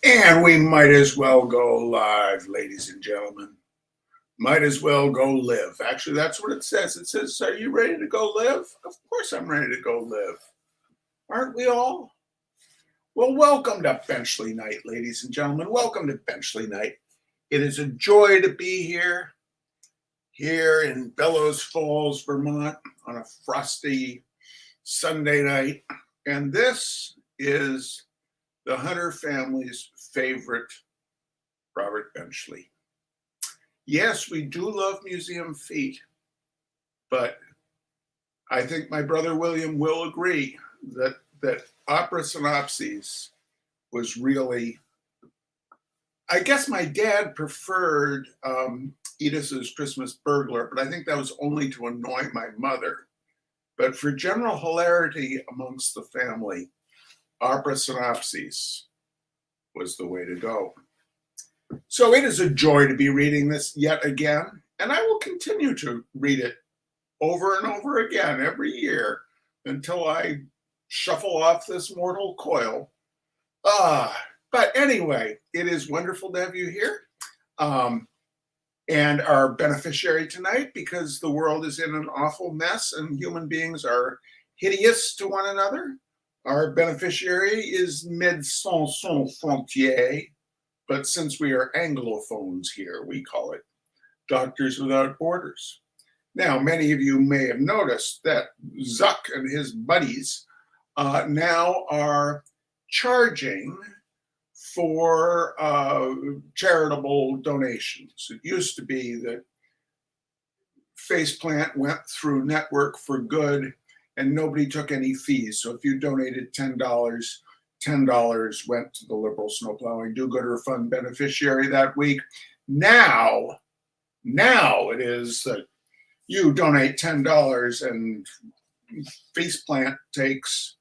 And we might as well go live, ladies and gentlemen. Might as well go live. Actually, that's what it says. It says, are you ready to go live? Of course I'm ready to go live. Aren't we all? Well, welcome to Benchley Night, ladies and gentlemen. Welcome to Benchley Night. It is a joy to be here in Bellows Falls, Vermont, on a frosty Sunday night. And this is the Hunter family's favorite Robert Benchley. Yes, we do love museum feet, but I think my brother William will agree that opera Synopses was really, I guess my dad preferred Edith's Christmas Burglar, but I think that was only to annoy my mother. But for general hilarity amongst the family, opera Synopses was the way to go. So it is a joy to be reading this yet again, and I will continue to read it over and over again every year until I shuffle off this mortal coil. But anyway, it is wonderful to have you here. And our beneficiary tonight, because the world is in an awful mess and human beings are hideous to one another. Our beneficiary is Médecins Sans Frontières, but since we are Anglophones here, we call it Doctors Without Borders. Now, many of you may have noticed that Zuck and his buddies now are charging for charitable donations. It used to be that Faceplant went through Network for Good and nobody took any fees. So if you donated $10, $10 went to the Liberal Snowplowing Do-Gooder Fund beneficiary that week. Now it is that you donate $10 and Faceplant takes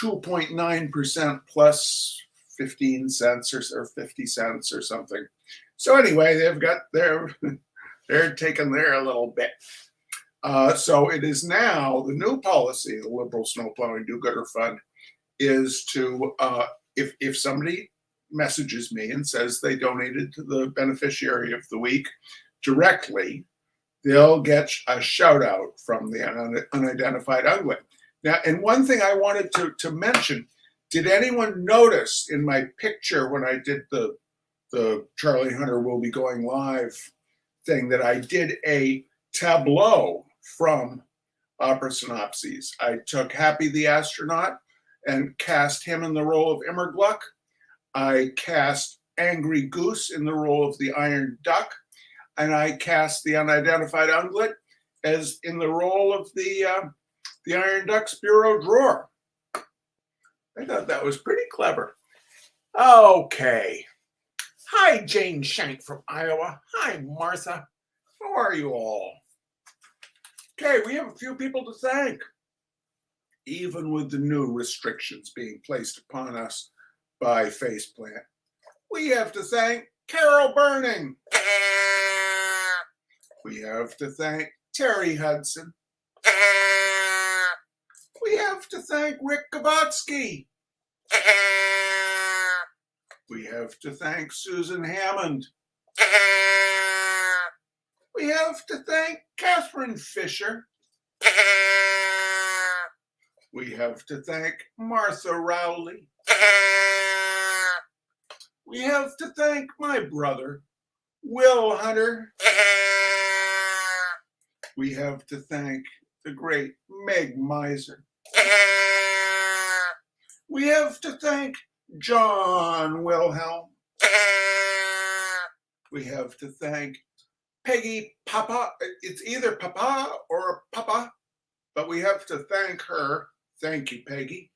2.9% plus 15 cents or 50 cents or something. So anyway, they're taking their little bit. So it is now the new policy, the Liberal Snowplowing Do-Gooder Fund, is to, if somebody messages me and says they donated to the beneficiary of the week directly, they'll get a shout out from the Unidentified Ungulate. Now, and one thing I wanted to mention, did anyone notice in my picture when I did the Charlie Hunter Will Be Going Live thing that I did a tableau from opera Synopses? I took Happy the Astronaut and cast him in the role of Immerglück. I cast Angry Goose in the role of the Iron Duck, and I cast the Unidentified Ungulate as in the role of the Iron Duck's bureau drawer. I thought that was pretty clever. Okay. Hi, Jane Shank from Iowa. Hi, Martha. How are you all? Okay, we have a few people to thank. Even with the new restrictions being placed upon us by Faceplant, we have to thank Carol Burning. We have to thank Terry Hudson. We have to thank Rick Kabotsky. We have to thank Susan Hammond. We have to thank Catherine Fisher. We have to thank Martha Rowley. We have to thank my brother, Will Hunter. We have to thank the great Meg Miser. We have to thank John Wilhelm. We have to thank Peggy Papa. It's either Papa or Papa, but we have to thank her. Thank you, Peggy.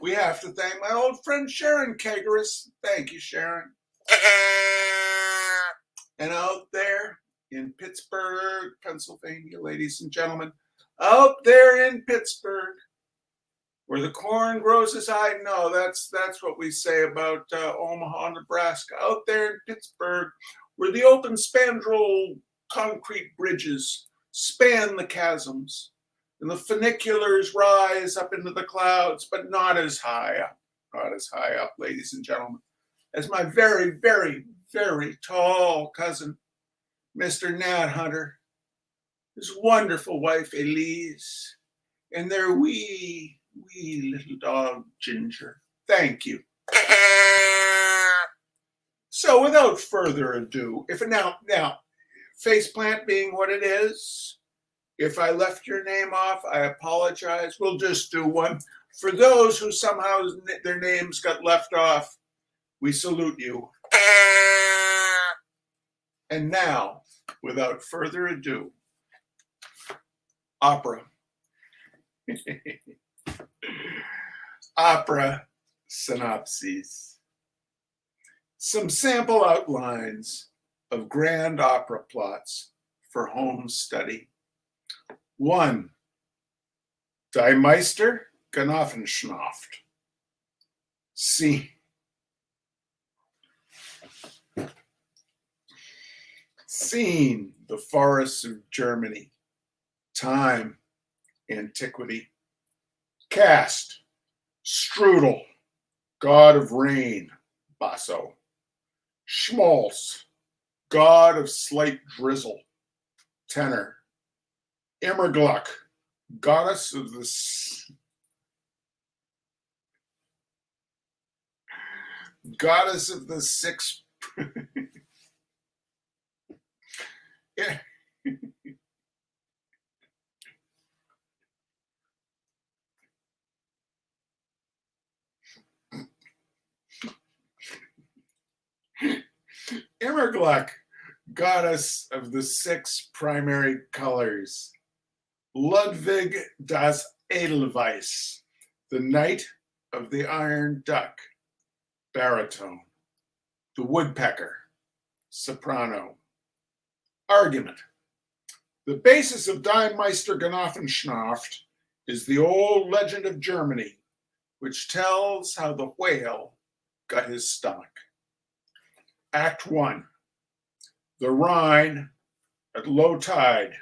We have to thank my old friend Sharon Kegeris. Thank you, Sharon. And out there in Pittsburgh, Pennsylvania, ladies and gentlemen, out there in Pittsburgh, where the corn grows as high. No, that's what we say about Omaha, Nebraska. Out there in Pittsburgh, where the open spandrel concrete bridges span the chasms, and the funiculars rise up into the clouds, but not as high up. not as high up, ladies and gentlemen, as my very, very, very tall cousin, Mr. Nat Hunter, his wonderful wife, Elise, and their wee little dog, Ginger. Thank you. So without further ado, now, faceplant being what it is, if I left your name off, I apologize. We'll just do one. For those who somehow their names got left off, we salute you. And now, without further ado, opera. Opera synopses. Some sample outlines of grand opera plots for home study. 1. Die Meister Genoffenschaft. Scene the forests of Germany. Time antiquity. Cast Strudel, god of rain, basso. Schmalz, god of slight drizzle, tenor. Immerglück, goddess of the six. Yeah. Immerglück, goddess of the 6 primary colors. Ludwig das Edelweiss, the Knight of the Iron Duck, baritone. The Woodpecker, soprano. Argument. The basis of Die Meister Genoffenschaft is the old legend of Germany, which tells how the whale got his stomach. Act 1. The Rhine at low tide,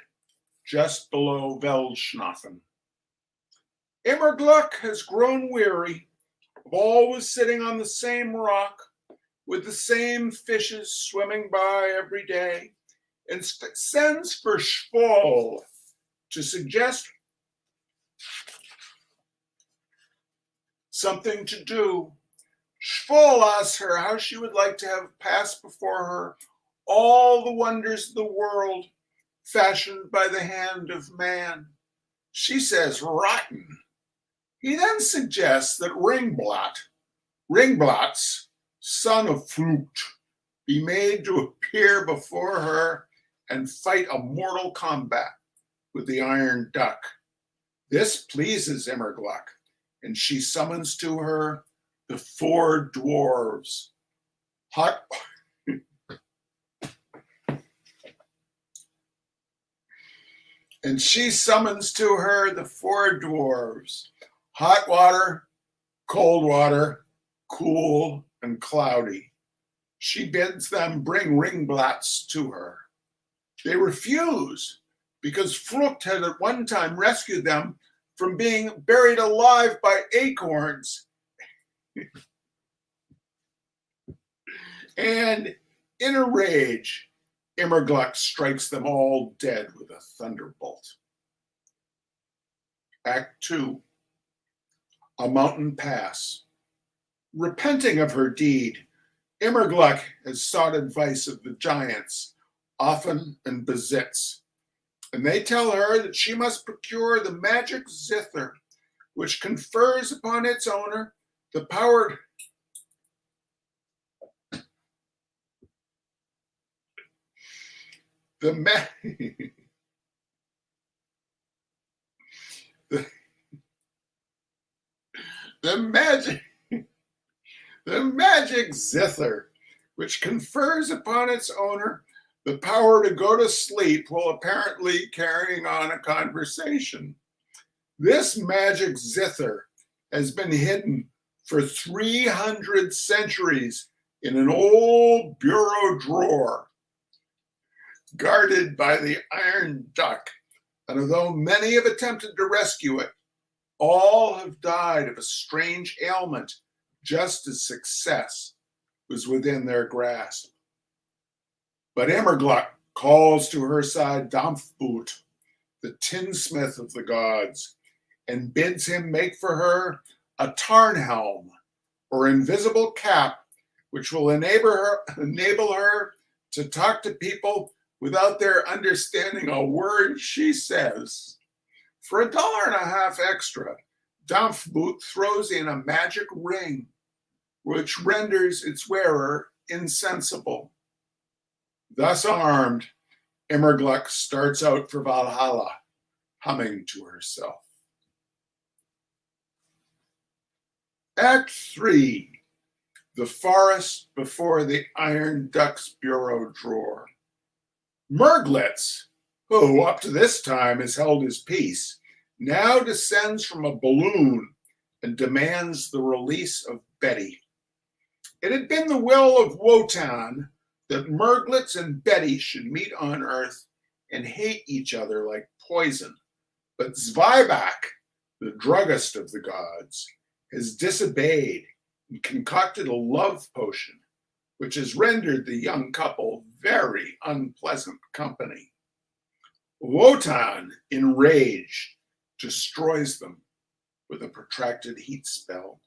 just below Veldschnaffen. Immerglück has grown weary of always sitting on the same rock with the same fishes swimming by every day, and sends for Schwoll to suggest something to do. Schwoll asks her how she would like to have passed before her all the wonders of the world fashioned by the hand of man. She says rotten. He then suggests that Ringblat's son of Flucht, be made to appear before her and fight a mortal combat with the Iron Duck. This pleases Immerglück, and she summons to her the 4 dwarves. Hot water, cold water, cool and cloudy. She bids them bring Ringblat's to her. They refuse because Flucht had at one time rescued them from being buried alive by acorns. And in a rage, Immerglück strikes them all dead with a thunderbolt. Act 2. A mountain pass. Repenting of her deed, Immerglück has sought advice of the giants, Offen and Besitz, and they tell her that she must procure the magic zither, which confers upon its owner the power the magic zither, which confers upon its owner the power to go to sleep while apparently carrying on a conversation. This magic zither has been hidden for 300 centuries in an old bureau drawer, guarded by the Iron Duck. And although many have attempted to rescue it, all have died of a strange ailment just as success was within their grasp. But Immerglück calls to her side Dampfboot, the tinsmith of the gods, and bids him make for her a Tarnhelm, or invisible cap, which will enable her to talk to people without their understanding a word she says. For $1.50 extra, Dampfboot throws in a magic ring, which renders its wearer insensible. Thus armed, Immerglück starts out for Valhalla, humming to herself. Act 3, the forest before the Iron Duck's bureau drawer. Merglitz, who up to this time has held his peace, now descends from a balloon and demands the release of Betty. It had been the will of Wotan that Merglitz and Betty should meet on Earth and hate each other like poison. But Zweiback, the druggist of the gods, has disobeyed and concocted a love potion, which has rendered the young couple very unpleasant company. Wotan, enraged, destroys them with a protracted heat spell.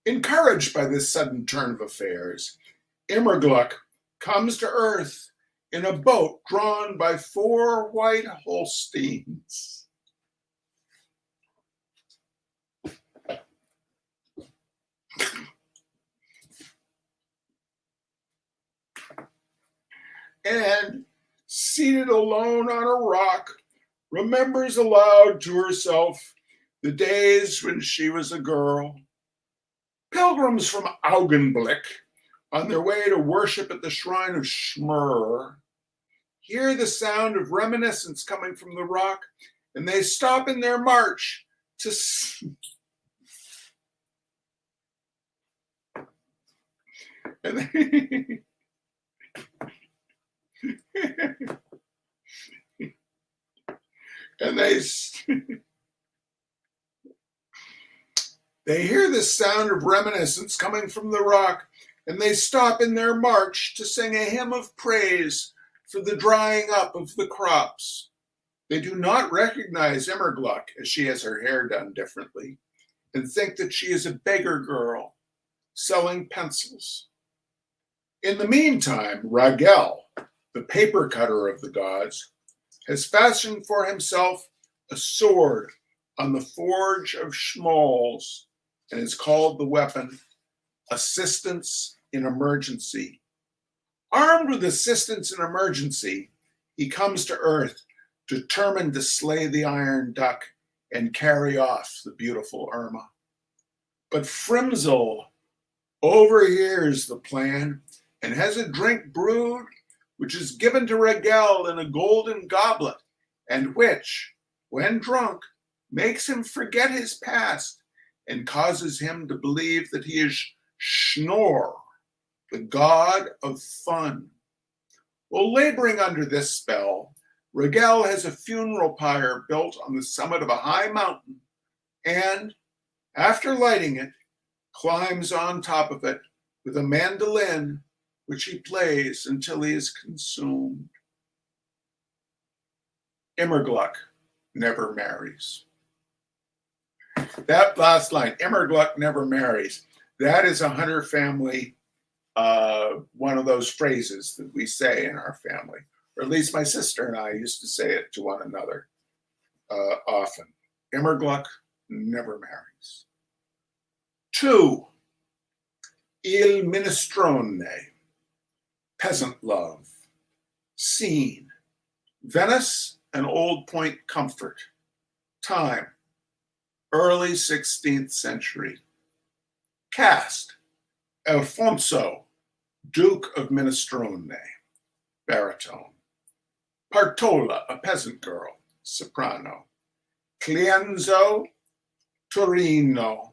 Encouraged by this sudden turn of affairs, Immerglück comes to Earth in a boat drawn by 4 white Holsteins. And, seated alone on a rock, remembers aloud to herself the days when she was a girl. Pilgrims from Augenblick, on their way to worship at the shrine of Schmur, hear the sound of reminiscence coming from the rock, and they stop in their march to and they hear the sound of reminiscence coming from the rock, and they stop in their march to sing a hymn of praise for the drying up of the crops. They do not recognize Immerglück, as she has her hair done differently, and think that she is a beggar girl selling pencils. In the meantime, Ragel, the paper cutter of the gods, has fashioned for himself a sword on the forge of Schmalz, and is called the weapon Assistance in Emergency. Armed with assistance in emergency, he comes to Earth, determined to slay the Iron Duck and carry off the beautiful Irma. But Frimzel overhears the plan and has a drink brewed, which is given to Ragel in a golden goblet, and which, when drunk, makes him forget his past and causes him to believe that he is Schnorr, the god of fun. While laboring under this spell, Ragel has a funeral pyre built on the summit of a high mountain and, after lighting it, climbs on top of it with a mandolin, which he plays until he is consumed. Immerglück never marries. That last line, Immerglück never marries, that is a Hunter family, one of those phrases that we say in our family, or at least my sister and I used to say it to one another often. Immerglück never marries. 2, Il Minestrone, peasant love. Scene, Venice and Old Point Comfort. Time, early 16th century. Cast, Alfonso, Duke of Minestrone, baritone. Partola, a peasant girl, soprano. Clienzo, Torino,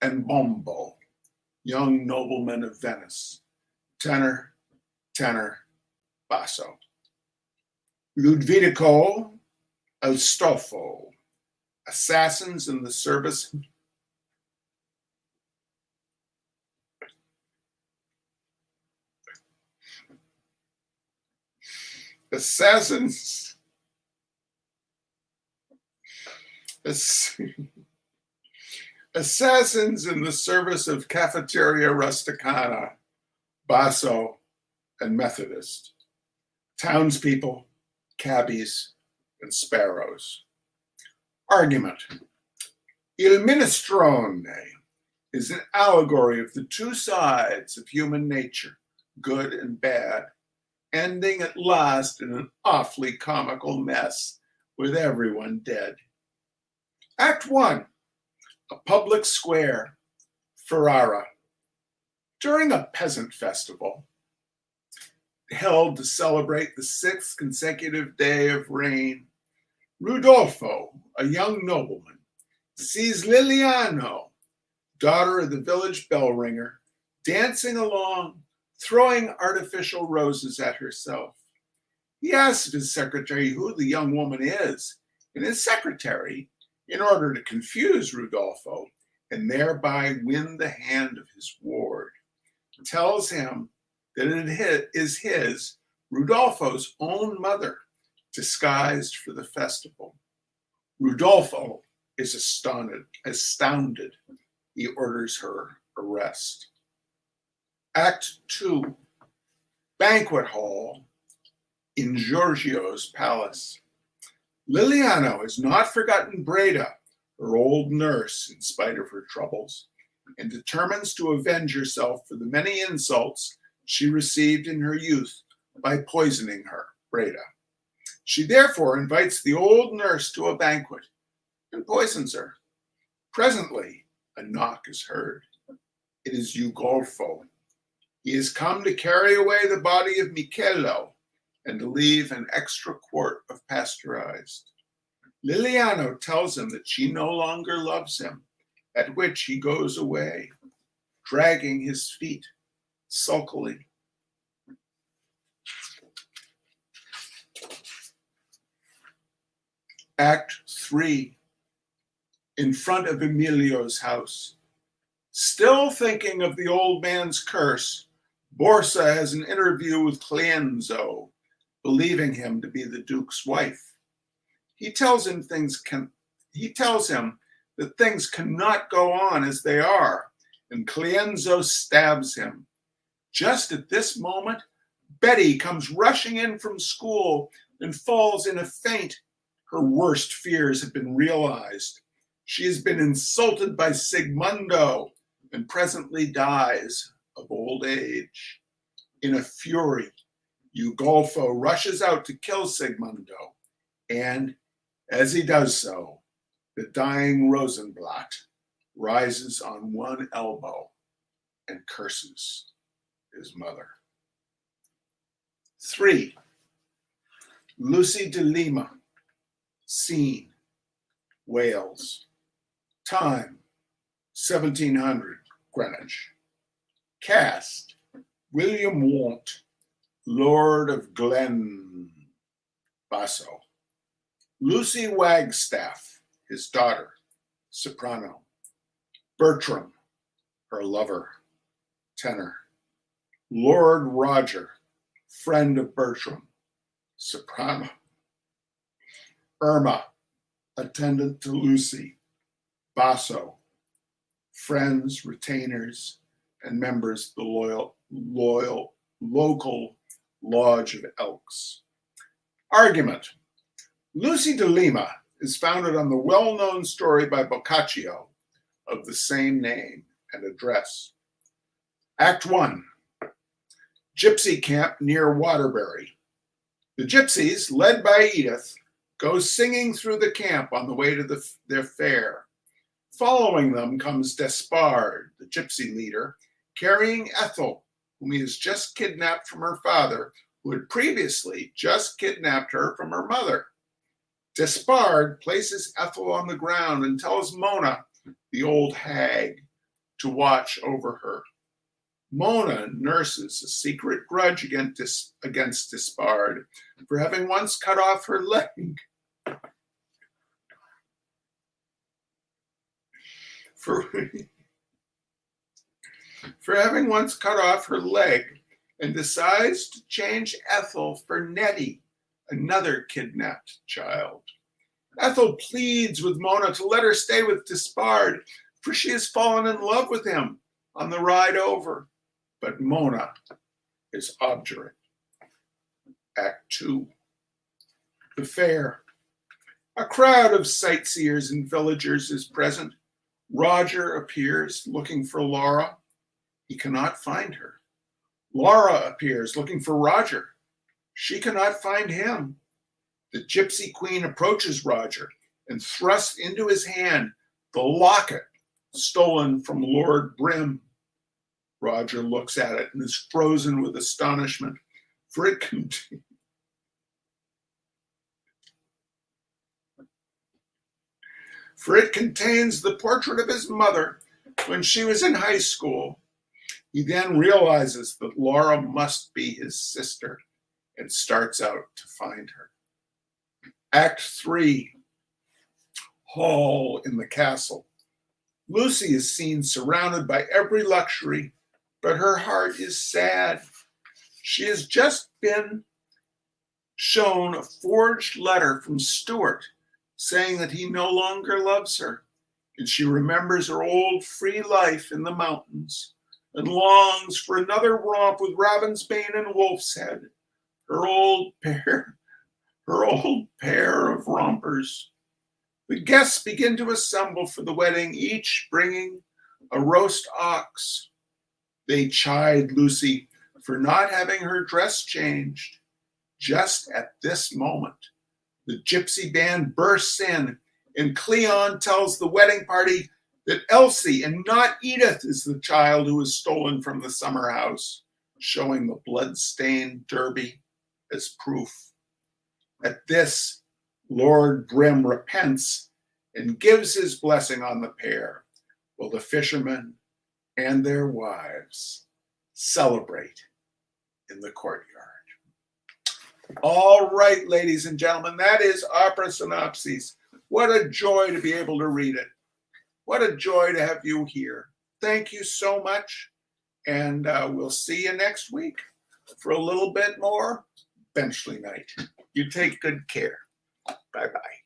and Bombo, young noblemen of Venice, tenor, basso. Ludvico, Elstofo, assassins in the service Assassins Assassins in the service of Cafeteria Rusticana, Basso, and Methodist. Townspeople, cabbies, and sparrows. Argument. Il Minestrone is an allegory of the two sides of human nature, good and bad, ending at last in an awfully comical mess with everyone dead. Act 1. A public square, Ferrara. During a peasant festival held to celebrate the 6th consecutive day of rain, Rudolfo, a young nobleman, sees Liliano, daughter of the village bell ringer, dancing along, throwing artificial roses at herself. He asks his secretary who the young woman is, and his secretary, in order to confuse Rudolfo and thereby win the hand of his ward, tells him that it is his, Rudolfo's own mother, disguised for the festival. Rudolfo is astounded. He orders her arrest. Act 2. Banquet hall in Giorgio's palace. Liliano has not forgotten Breda, her old nurse, in spite of her troubles, and determines to avenge herself for the many insults she received in her youth by poisoning her, Breda. She therefore invites the old nurse to a banquet and poisons her. Presently, a knock is heard. It is Ugolfo. He has come to carry away the body of Michello and to leave an extra quart of pasteurized. Liliano tells him that she no longer loves him, at which he goes away, dragging his feet sulkily. Act 3. In front of Emilio's house. Still thinking of the old man's curse, Borsa has an interview with Cleanzo, believing him to be the Duke's wife. He tells him that things cannot go on as they are, and Cleanzo stabs him. Just at this moment, Betty comes rushing in from school and falls in a faint. Her worst fears have been realized. She has been insulted by Sigmundo and presently dies of old age. In a fury, Ugolfo rushes out to kill Sigmundo, and as he does so, the dying Rosenblatt rises on one elbow and curses his mother. 3. Lucy de Lima. Scene, Wales. Time, 1700, Greenwich. Cast, William Want, Lord of Glen Basso. Lucy Wagstaff, his daughter, soprano. Bertram, her lover, tenor. Lord Roger, friend of Bertram, soprano. Irma, attendant to Lucy, basso. Friends, retainers, and members of the local Lodge of Elks. Argument. Lucy de Lima is founded on the well-known story by Boccaccio of the same name and address. Act 1. Gypsy camp near Waterbury. The gypsies, led by Edith, go singing through the camp on the way to their fair. Following them comes Despard, the gypsy leader, carrying Ethel, whom he has just kidnapped from her father, who had previously just kidnapped her from her mother. Despard places Ethel on the ground and tells Mona, the old hag, to watch over her. Mona nurses a secret grudge against Despard for having once cut off her leg. For having once cut off her leg, and decides to change Ethel for Nettie, another kidnapped child. Ethel pleads with Mona to let her stay with Despard, for she has fallen in love with him on the ride over. But Mona is obdurate. Act 2. The fair. A crowd of sightseers and villagers is present. Roger appears looking for Laura. He cannot find her. Laura appears looking for Roger. She cannot find him. The gypsy queen approaches Roger and thrusts into his hand the locket stolen from Lord Brim. Roger looks at it and is frozen with astonishment, for it contains the portrait of his mother when she was in high school. He then realizes that Laura must be his sister and starts out to find her. Act 3. Hall in the castle. Lucy is seen surrounded by every luxury, but her heart is sad. She has just been shown a forged letter from Stuart saying that he no longer loves her, and she remembers her old free life in the mountains and longs for another romp with Ravenspane and Wolfshead, her old pair of rompers. The guests begin to assemble for the wedding, each bringing a roast ox. They chide Lucy for not having her dress changed. Just at this moment, the gypsy band bursts in, and Cleon tells the wedding party that Elsie and not Edith is the child who was stolen from the summer house, showing the blood-stained derby as proof. At this, Lord Brim repents and gives his blessing on the pair, while the fishermen and their wives celebrate in the courtyard. All right, ladies and gentlemen, that is Opera Synopses. What a joy to be able to read it. What a joy to have you here. Thank you so much, and we'll see you next week for a little bit more Benchley night. You take good care. Bye-bye.